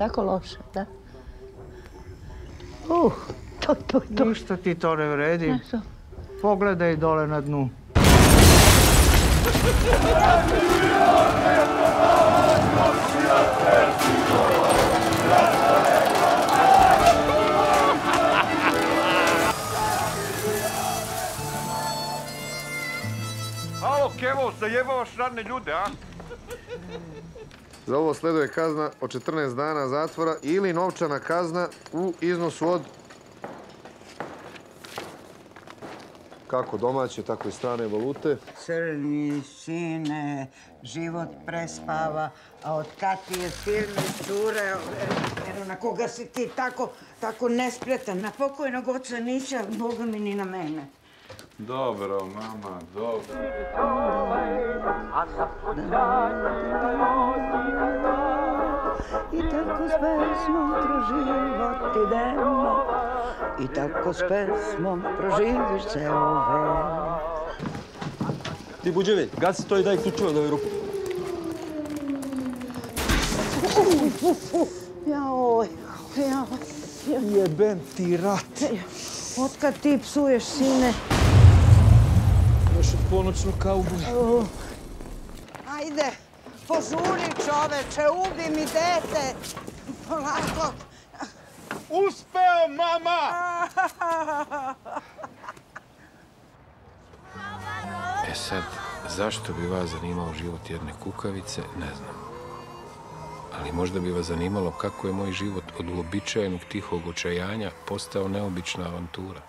tako loše, da? To. Ništa ti to ne vredi. Pogledaj dole na dnu. Alo, Kevo, zajebavaš radne ljude, a? Za ovo sleduje kazna od 14 dana zatvora ili novčana kazna u iznosu od kako domaće, tako i strane valute. Crni sine, život prespava, a od kad ti je film iscureo, na koga si ti tako nespretan, na pokojnog oca Nića, Boga mi ni na mene. Dobro, mama, dobro. I tako s pesmom kroz život idemo, i tako s pesmom proživiš ceo vek. Ti buđevi, gazi to i daj ključeva od ove ruke. Jaoj. Jebem ti rat. Otkad ti psuješ, sine? Još od ponoćnog kauboja. Ajde, požuri čoveče, ubi mi dete. Polako. Uspeo, mama! E sad, zašto bi vas zanimao život jedne kukavice, ne znam. Ali možda bi vas zanimalo kako je moj život od uobičajenog tihog očajanja postao neobična avantura.